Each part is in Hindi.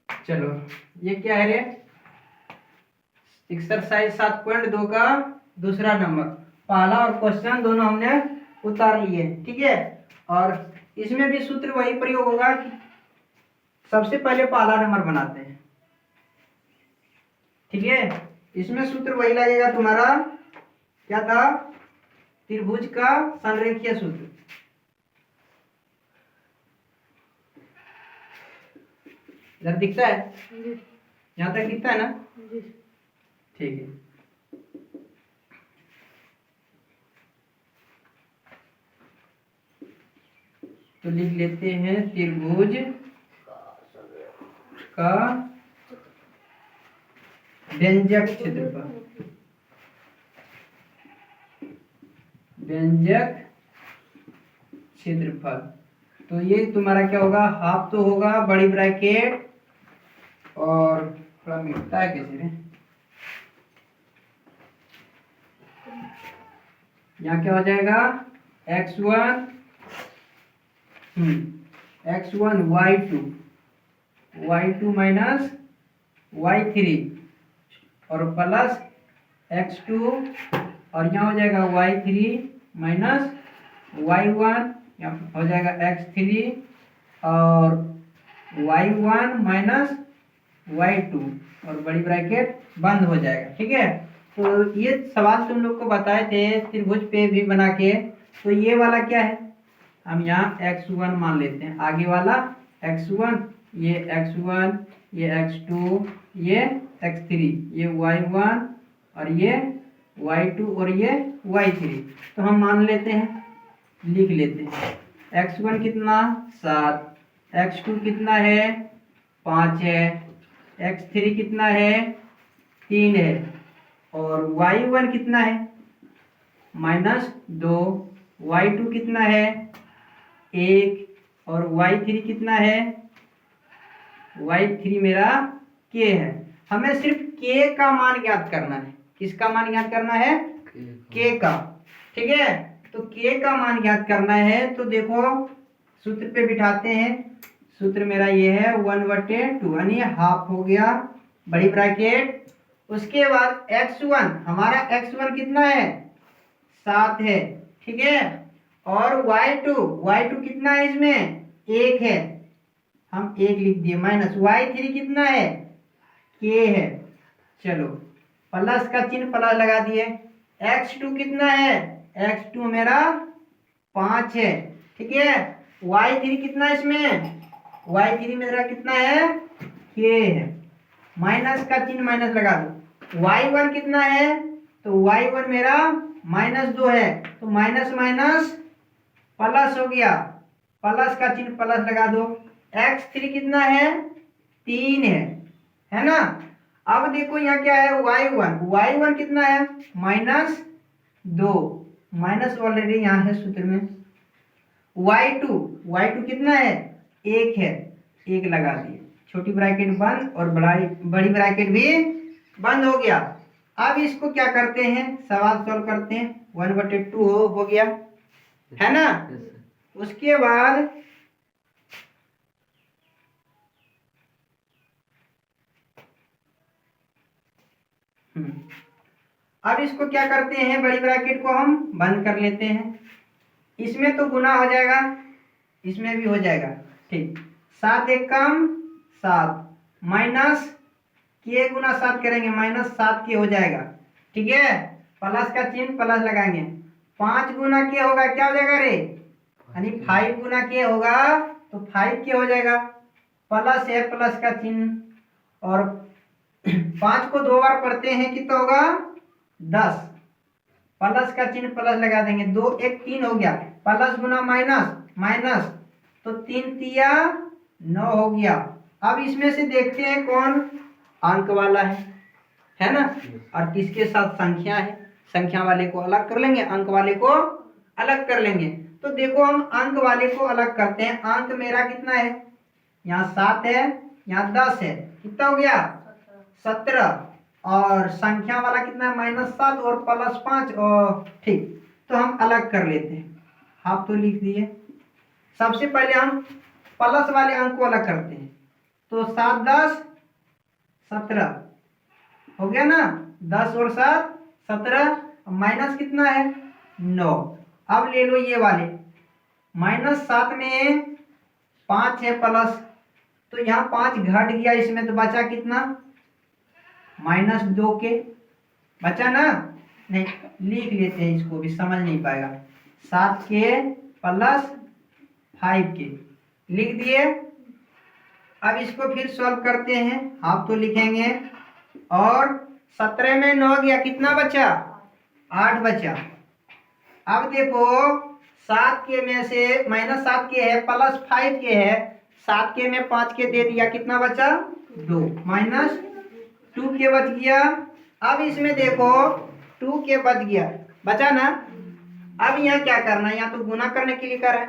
चलो ये क्या है रे, एक्सरसाइज 7.2 का दूसरा नंबर, पहला और क्वेश्चन दोनों हमने उतार लिए, ठीक है। और इसमें भी सूत्र वही प्रयोग होगा कि सबसे पहले पहला नंबर बनाते हैं, ठीक है। इसमें सूत्र वही लगेगा तुम्हारा, क्या था, त्रिभुज का संरेखीय सूत्र। इधर दिखता है, यहाँ तक दिखता है ना, ठीक है। तो लिख लेते हैं त्रिभुज का व्यंजक क्षेत्रफल, व्यंजक क्षेत्रफल। तो ये तुम्हारा क्या होगा, हाफ तो होगा बड़ी ब्रैकेट, और थोड़ा मिटता है कैसे रे, यहाँ क्या हो जाएगा, x1 x1 y2 minus y3 और प्लस x2, और यहाँ हो जाएगा y3 माइनस y1, यहाँ हो जाएगा x3 और y1 माइनस y2 और बड़ी ब्रैकेट बंद हो जाएगा, ठीक है। तो ये सवाल तुम लोग को बताए थे त्रिभुज पे भी बना के। तो ये वाला क्या है, हम यहाँ x1 मान लेते हैं, आगे वाला x1, ये x1, ये x2, ये x3, ये y1 और ये y2 और ये y3। तो हम मान लेते हैं, लिख लेते हैं। x1 कितना 7, x2 कितना है 5 है, x3 कितना है 3 है, और y1 कितना है -2, y2 कितना है 1 और y3 कितना है, y3 मेरा k है। हमें सिर्फ k का मान ज्ञात करना है। किसका मान ज्ञात करना है, k का, ठीक है। तो k का मान ज्ञात करना है, तो देखो सूत्र पे बिठाते हैं। सूत्र मेरा ये है 1/2 यानी हाफ हो गया बड़ी ब्रैकेट। उसके बाद x1, हमारा x1 कितना है 7 है, ठीक है। और y2 कितना है, इसमें 1 है, हम 1 लिख दिए, माइनस y3 कितना है k है। चलो प्लस का चिन्ह प्लस लगा दिए। x2 कितना है, x2 मेरा 5 है, ठीक है। y3 कितना है, इसमें y3 मेरा कितना है k है, माइनस का चिन्ह माइनस लगा दो। y1 कितना है, तो y1 मेरा -2 है, तो माइनस माइनस प्लस हो गया, प्लस का चिन्ह प्लस लगा दो। x3 कितना है 3 है ना। अब देखो यहाँ क्या है, y1 कितना है -2, माइनस ऑलरेडी यहाँ है सूत्र में। y2 कितना है 1 है, 1 लगा दिए, छोटी ब्रैकेट बंद और बड़ी ब्रैकेट भी बंद हो गया। अब इसको क्या करते हैं, सवाल सॉल्व करते हैं। 1/2 हो गया, है ना। उसके बाद अब इसको क्या करते हैं, बड़ी ब्रैकेट को हम बंद कर लेते हैं। इसमें तो गुना हो जाएगा, इसमें भी हो जाएगा, ठीक। 7 एक कम 7, माइनस k गुना 7 करेंगे -7k हो जाएगा, ठीक है। प्लस का चिन्ह प्लस लगाएंगे। 5 गुना k होगा, क्या हो जाएगा रे, यानी 5 गुना k होगा, तो 5k हो जाएगा। प्लस है, प्लस का चिन्ह, और 5 को 2 बार पढ़ते हैं, कितना होगा 10, प्लस का चिन्ह प्लस लगा देंगे। 2 1 3 हो गया, प्लस गुना माइनस, तो 3 तिया 9 हो गया। अब इसमें से देखते हैं कौन अंक वाला है ना, और किसके साथ संख्या है। संख्या वाले को अलग कर लेंगे, अंक वाले को अलग कर लेंगे। तो देखो हम अंक वाले को अलग करते हैं। अंक मेरा कितना है, यहाँ 7 है, यहाँ 10 है, कितना हो गया 17, और संख्या वाला कितना है -7 और +5, और ठीक। तो हम अलग कर लेते हैं, हाफ तो लिख दिए। सबसे पहले हम प्लस वाले अंक को अलग करते हैं। तो 7 10 17 हो गया ना, 10 और 7 17, माइनस कितना है 9। अब ले लो ये वाले, -7 में 5 है प्लस, तो यहाँ 5 घट गया इसमें, तो बचा कितना -2 के, बचा ना, नहीं लिख लेते हैं इसको भी, समझ नहीं पाएगा, 7 के प्लस 5 के लिख दिए। अब इसको फिर सॉल्व करते हैं, आप तो लिखेंगे, और 17 में 9 गया, कितना बचा 8 बचा। अब देखो 7 के में से -7 के है प्लस 5 के है, 7 के में 5 के दे दिया, कितना बचा 2, -2 के बच गया। अब इसमें देखो 2 के बच गया, बचा ना। अब यहाँ क्या करना है, यहाँ तो गुना करने के लिए कर है,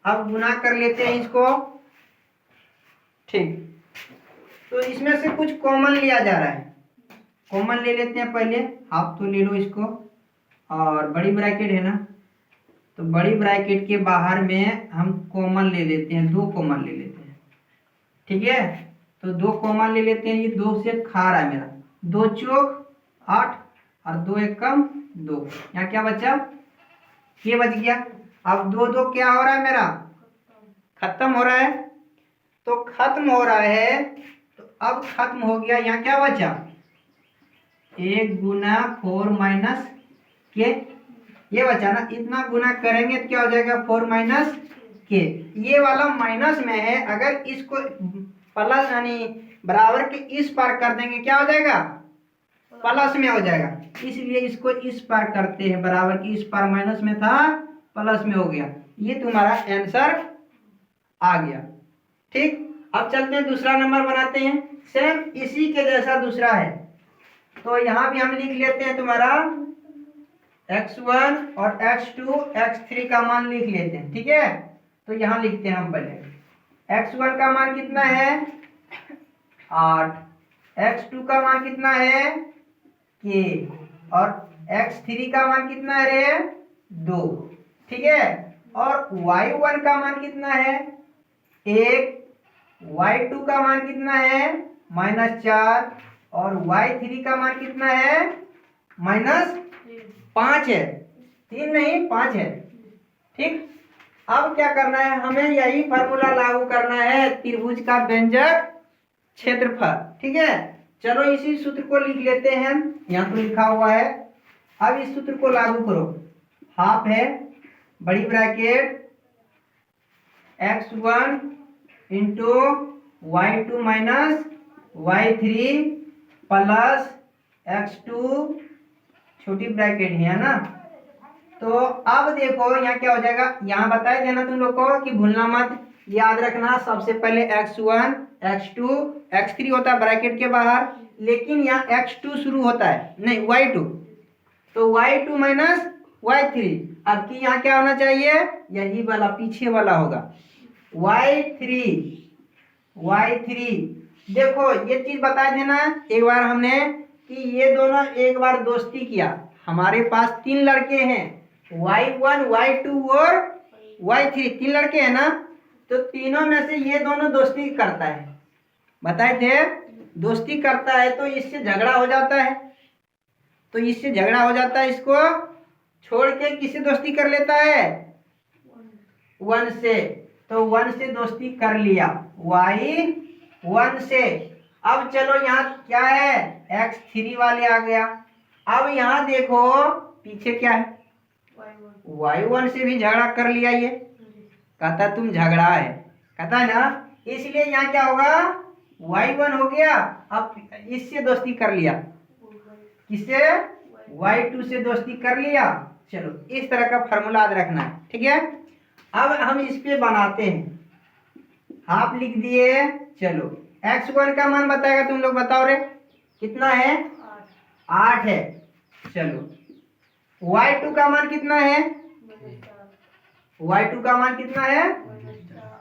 अब गुना कर लेते हैं इसको, ठीक। तो इसमें से कुछ कॉमन लिया जा रहा है, कॉमन ले लेते हैं पहले, आप तो ले लो इसको, और बड़ी ब्रैकेट है ना, तो बड़ी ब्रैकेट के बाहर में हम कॉमन ले लेते हैं, 2 कॉमन ले लेते हैं, ठीक है। तो 2 कॉमन ले लेते हैं, ये 2 से खा रहा है मेरा, 2 चौक 8 और 2 एक कम 2, यहाँ क्या बचा ये बच गया। अब 2 2 क्या हो रहा है मेरा, खत्म हो रहा है, तो खत्म हो रहा है, तो अब खत्म हो गया, यहाँ क्या बचा 1 गुना 4 माइनस के, ये बचा ना, इतना गुना करेंगे तो क्या हो जाएगा 4 माइनस के, ये वाला माइनस में है, अगर इसको प्लस यानी बराबर के इस पार कर देंगे क्या हो जाएगा प्लस में हो जाएगा, इसलिए इसको इस पार करते हैं, बराबर की इस पार माइनस में था प्लस में हो गया, ये तुम्हारा आंसर आ गया, ठीक। अब चलते हैं दूसरा नंबर बनाते हैं, सेम इसी के जैसा दूसरा है, तो यहाँ भी हम लिख लेते हैं तुम्हारा x1 और x2 x3 का मान लिख लेते हैं, ठीक है। तो यहाँ लिखते हैं हम पहले, x1 का मान कितना है 8, x2 का मान कितना है k, और x3 का मान कितना है रे 2, ठीक है। और y1 का मान कितना है 1, y2 का मान कितना है -4, और y3 का मान कितना है -5 है, 3 नहीं 5 है, ठीक। अब क्या करना है, हमें यही फार्मूला लागू करना है, त्रिभुज का व्यंजक क्षेत्रफल, ठीक है। चलो इसी सूत्र को लिख लेते हैं, यहाँ तो लिखा हुआ है, अब इस सूत्र को लागू करो, हाफ है बड़ी bracket x1 into y2 minus y3 plus x2 छोटी ब्रैकेट है ना। तो अब देखो यहाँ क्या हो जाएगा, यहाँ बताया देना तुम लोग को कि भूलना मत, याद रखना, सबसे पहले x1 x2 x3 होता है ब्रैकेट के बाहर, लेकिन यहाँ x2 शुरू होता है, नहीं y2, तो y2 माइनस y3, अब की यहाँ क्या होना चाहिए, यही वाला पीछे वाला होगा y3। देखो ये चीज बता देना, एक बार हमने कि ये दोनों एक बार दोस्ती किया, हमारे पास 3 लड़के हैं, y1 y2 और y3, 3 लड़के हैं ना, तो तीनों में से ये दोनों दोस्ती करता है, बताए थे दोस्ती करता है, तो इससे झगड़ा हो जाता है, तो इससे झगड़ा हो जाता है, इसको छोड़ के किससे दोस्ती कर लेता है 1 से, तो 1 से दोस्ती कर लिया y1 से। अब चलो यहाँ क्या है x3 वाले आ गया, अब यहाँ देखो पीछे क्या है y1 से भी झगड़ा कर लिया, ये कहता तुम झगड़ा है, कहता है ना, इसलिए यहाँ क्या होगा y1 हो गया, अब इससे दोस्ती कर लिया, किससे y2 से दोस्ती कर लिया। चलो इस तरह का फार्मूला याद रखना है, ठीक है। अब हम इस पे बनाते हैं, आप लिख दिए, चलो x1 का मान बताएगा, तुम लोग बताओ रे कितना है 8 है, चलो y2 का मान कितना है, y2 का मान कितना है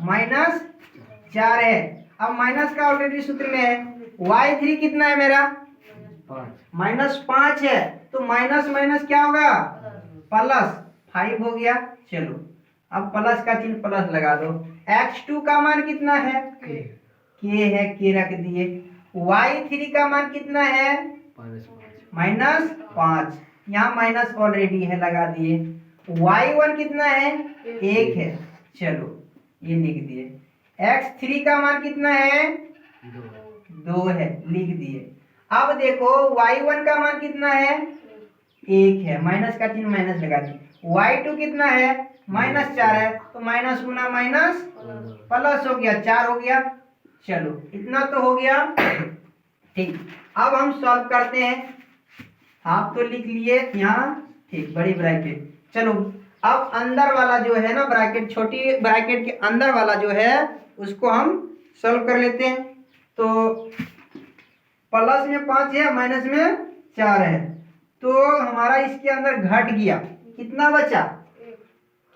-4 है, अब माइनस का ऑलरेडी सूत्र में है, y3 कितना है मेरा -5 है, तो माइनस माइनस क्या होगा +5 हो गया। चलो अब प्लस का चिन्ह प्लस लगा दो, x2 का मान कितना है के है, के रख दिए। y3 का मान कितना है? -5। यहाँ माइनस ऑलरेडी है, लगा दिए। y1 कितना है? 1 है, चलो ये लिख दिए। x3 का मान कितना है? 2 है, लिख दिए। अब देखो y1 का मान कितना है? 1 है, माइनस का चिन्ह माइनस लगा दिए। y2 कितना है? -4 है, तो माइनस गुना माइनस प्लस हो गया, 4 हो गया। चलो इतना तो हो गया। ठीक, अब हम सॉल्व करते हैं। आप तो लिख लिए यहाँ, ठीक, बड़ी ब्रैकेट। चलो अब अंदर वाला जो है ना ब्रैकेट, छोटी ब्रैकेट के अंदर वाला जो है उसको हम सॉल्व कर लेते हैं। तो प्लस में 5 है, माइनस में 4 है, तो हमारा इसके अंदर घट गया। कितना बचा?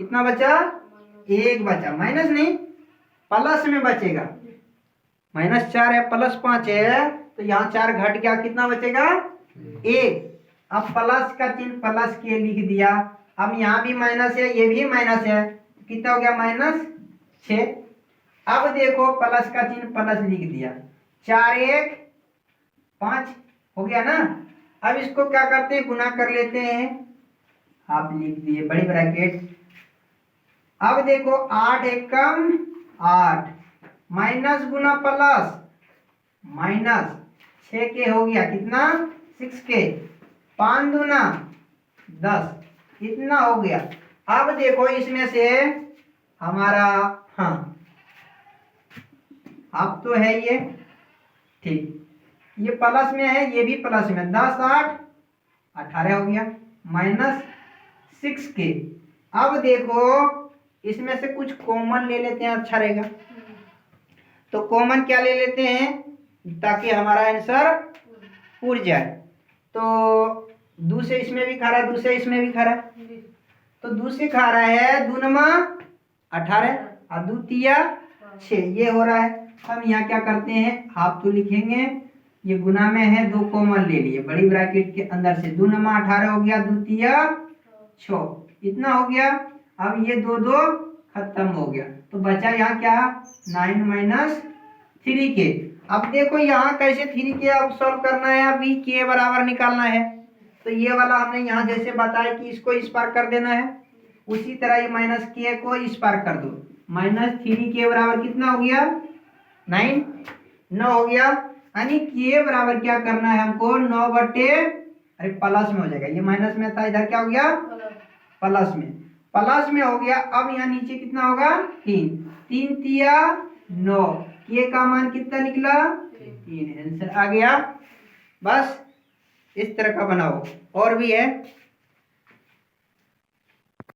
कितना बचा? 1 बचा। माइनस नहीं, प्लस में बचेगा। -4 है, +5 है, तो यहाँ 4 घट गया, कितना बचेगा? 1। अब प्लस का चिन्ह प्लस के लिख दिया। अब यहाँ भी माइनस है, ये भी माइनस है, कितना हो गया? -6। अब देखो प्लस का चिन्ह प्लस लिख दिया, 4 1 5 हो गया ना। अब इसको क्या करते हैं? गुना कर लेते हैं। आप लिख दिए बड़ी ब्रैकेट। अब देखो 8 एकम 8, माइनस गुना प्लस, -6 के हो गया, कितना? 6 के, 5 दूना 10, इतना हो गया। अब देखो इसमें से हमारा, हाँ अब तो है ये, ठीक, ये प्लस में है, ये भी प्लस में, 10 8 18 हो गया, -6 के। अब देखो इसमें से कुछ कॉमन ले लेते हैं, अच्छा रहेगा। तो कॉमन क्या ले लेते हैं ताकि हमारा आंसर पूर जाए। तो 2 से इसमें भी खा रहा है, 2 से इसमें भी खा रहा है, तो 2 से खा रहा है, 2 नमा 18 और 2 तिया 6, ये हो रहा है। हम यहाँ क्या करते हैं, आप तो लिखेंगे, ये गुना में है, 2 कॉमन ले लिए बड़ी ब्रैकेट के अंदर से, 2 नमा 18 हो गया, 2 तिया 6, इतना हो गया। अब ये 2 2 खत्म हो गया, तो बचा यहाँ क्या? 9 - 3 के। अब देखो यहाँ कैसे 3 के अब सॉल्व करना है, अभी के बराबर निकालना है। तो ये वाला हमने यहाँ जैसे बताया कि इसको इस पार कर देना है, उसी तरह ये माइनस के को इस पार कर दो। -3 के बराबर कितना हो गया? 9 हो गया। यानी के बराबर क्या करना है हमको? 9 बटे, अरे प्लस में हो जाएगा, ये माइनस में था, इधर क्या हो गया? प्लस में, प्लस में हो गया। अब यहाँ नीचे कितना होगा? 3 3 तिया 9, के का मान कितना निकला? 3। आंसर आ गया। बस इस तरह का बनाओ, और भी है।